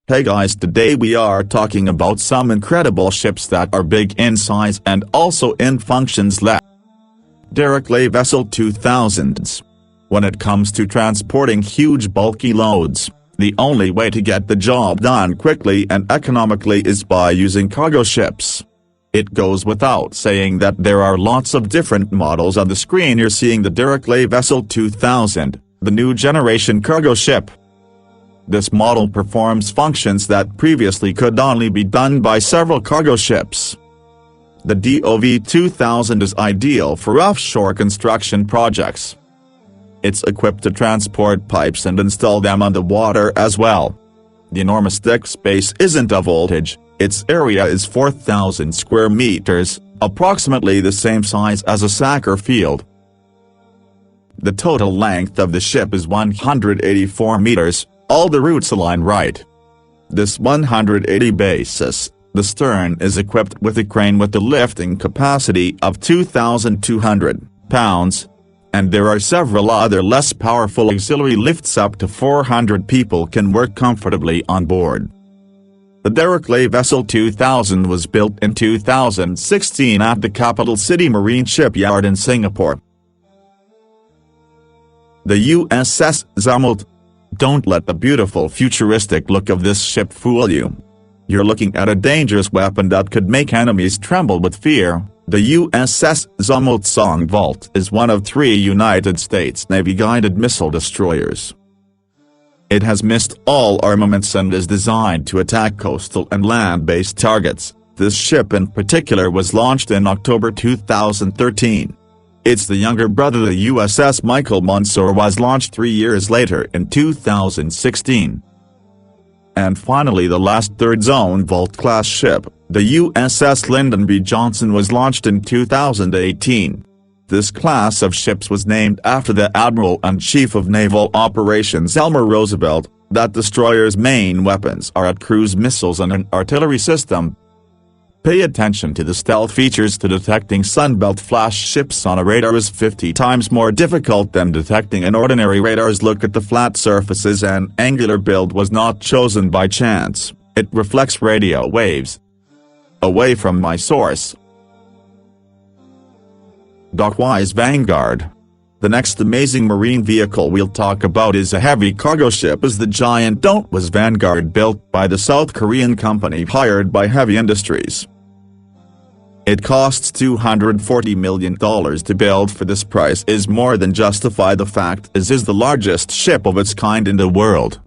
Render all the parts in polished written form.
Hey guys, today we are talking about some incredible ships that are big in size and also in functions. Derrick Lay Vessel 2000s. When it comes to transporting huge bulky loads, the only way to get the job done quickly and economically is by using cargo ships. It goes without saying that there are lots of different models. On the screen you're seeing the Derrick Lay Vessel 2000, the new generation cargo ship. This model performs functions that previously could only be done by several cargo ships. The DOV 2000 is ideal for offshore construction projects. It's equipped to transport pipes and install them on the water as well. The enormous deck space isn't a voltage, its area is 4,000 square meters, approximately the same size as a soccer field. The total length of the ship is 184 meters. All the routes align right. This 180 basis, the stern is equipped with a crane with a lifting capacity of 2,200 pounds, and there are several other less powerful auxiliary lifts. Up to 400 people can work comfortably on board. The Derrick Lay Vessel 2000 was built in 2016 at the capital city marine shipyard in Singapore. The USS Zumwalt. Don't let the beautiful futuristic look of this ship fool you. You're looking at a dangerous weapon that could make enemies tremble with fear. The USS Zumwalt is one of 3 United States Navy guided missile destroyers. It has missed all armaments and is designed to attack coastal and land-based targets. This ship in particular was launched in October 2013. It's the younger brother. The USS Michael Mansour was launched 3 years later in 2016. And finally the last third Zumwalt-class ship, the USS Lyndon B. Johnson, was launched in 2018. This class of ships was named after the Admiral and Chief of Naval Operations Elmer Roosevelt. That destroyer's main weapons are a cruise missiles and an artillery system. Pay attention to the stealth features. To detecting Sunbelt flash ships on a radar is 50 times more difficult than detecting an ordinary radars. Look at the flat surfaces. An angular build was not chosen by chance, it reflects radio waves. Away from my source. Dockwise Vanguard. The next amazing marine vehicle we'll talk about is a heavy cargo ship. Is the giant Dockwise Vanguard, built by the South Korean company hired by Heavy Industries. It costs $240 million to build. For this price is more than justified. The fact is the largest ship of its kind in the world.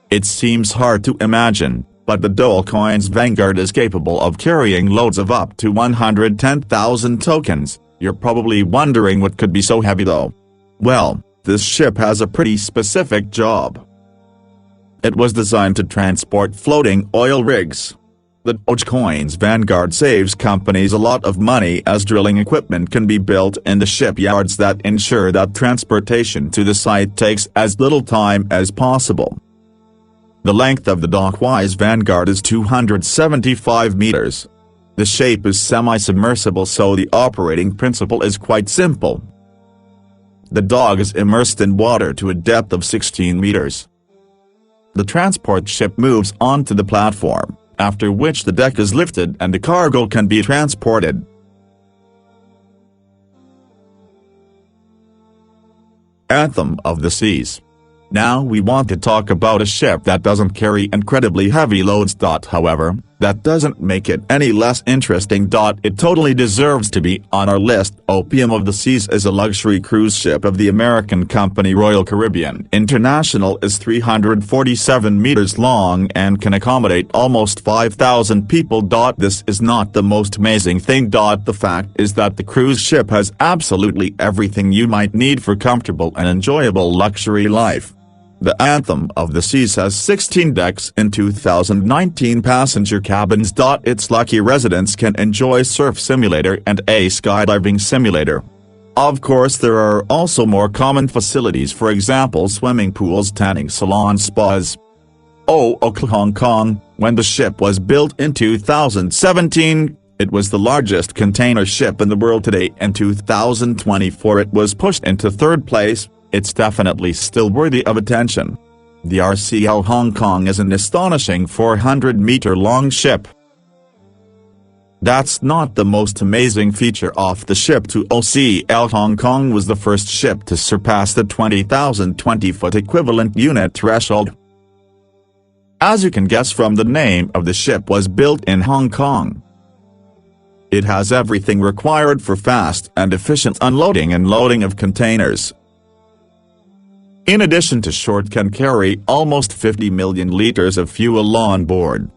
It seems hard to imagine, but the Dockwise Vanguard is capable of carrying loads of up to 110,000 tokens. You're probably wondering what could be so heavy though. Well, this ship has a pretty specific job. It was designed to transport floating oil rigs. The Dockwise Vanguard saves companies a lot of money, as drilling equipment can be built in the shipyards that ensure that transportation to the site takes as little time as possible. The length of the Dockwise Vanguard is 275 meters. The shape is semi-submersible, so the operating principle is quite simple. The dog is immersed in water to a depth of 16 meters. The transport ship moves onto the platform, after which the deck is lifted and the cargo can be transported. Anthem of the Seas. Now we want to talk about a ship that doesn't carry incredibly heavy loads. However, that doesn't make it any less interesting. It totally deserves to be on our list. Opium of the Seas is a luxury cruise ship of the American company Royal Caribbean International. Is 347 meters long and can accommodate almost 5,000 people. This is not the most amazing thing. The fact is that the cruise ship has absolutely everything you might need for comfortable and enjoyable luxury life. The Anthem of the Seas has 16 decks and 2,019 passenger cabins. Its lucky residents can enjoy surf simulator and a skydiving simulator. Of course, there are also more common facilities, for example swimming pools, tanning salons, spas. Hong Kong. When the ship was built in 2017, it was the largest container ship in the world. Today in 2024 it was pushed into third place. It's definitely still worthy of attention. The RCL Hong Kong is an astonishing 400-meter-long ship. That's not the most amazing feature of the ship. To OCL Hong Kong was the first ship to surpass the 20,000 20-foot equivalent unit threshold. As you can guess from the name of the ship, was built in Hong Kong. It has everything required for fast and efficient unloading and loading of containers. In addition to short, can carry almost 50 million liters of fuel on board.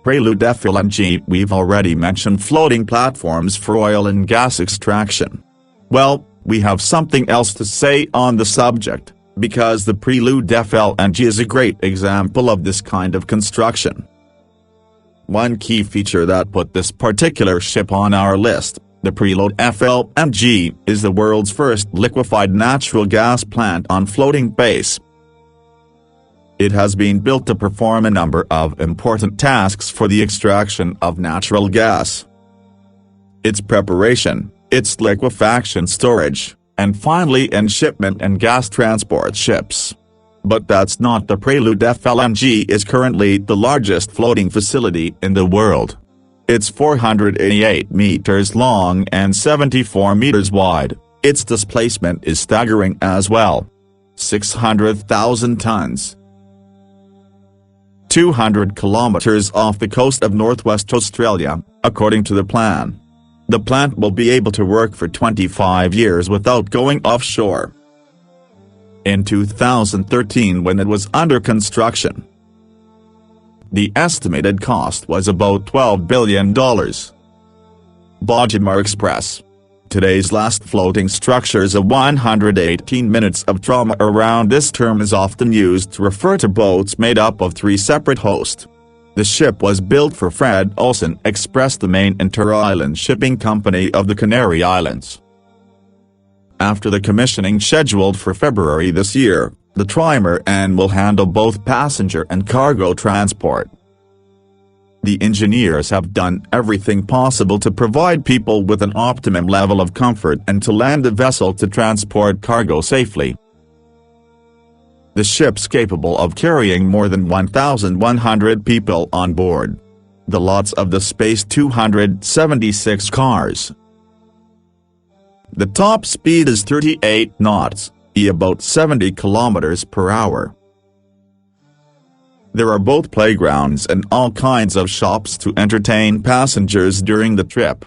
Prelude FLNG. We've already mentioned floating platforms for oil and gas extraction. Well, we have something else to say on the subject, because the Prelude FLNG is a great example of this kind of construction. One key feature that put this particular ship on our list, the Prelude FLNG, is the world's first liquefied natural gas plant on floating base. It has been built to perform a number of important tasks for the extraction of natural gas. Its preparation, its liquefaction, storage, and finally in shipment and gas transport ships. But that's not the Prelude. FLNG is currently the largest floating facility in the world. It's 488 meters long and 74 meters wide. Its displacement is staggering as well. 600,000 tons. 200 kilometers off the coast of northwest Australia, according to the plan. The plant will be able to work for 25 years without going offshore. In 2013, when it was under construction, the estimated cost was about $12 billion. Bajimar Express. Today's last floating structures of 118 minutes of trauma around. This term is often used to refer to boats made up of 3 separate hosts. The ship was built for Fred Olsen Express, the main inter-island shipping company of the Canary Islands. After the commissioning scheduled for February this year, the trimaran will handle both passenger and cargo transport. The engineers have done everything possible to provide people with an optimum level of comfort and to land the vessel to transport cargo safely. The ship's capable of carrying more than 1,100 people on board. The lots of the space 276 cars. The top speed is 38 knots, about 70 kilometers per hour. There are both playgrounds and all kinds of shops to entertain passengers during the trip.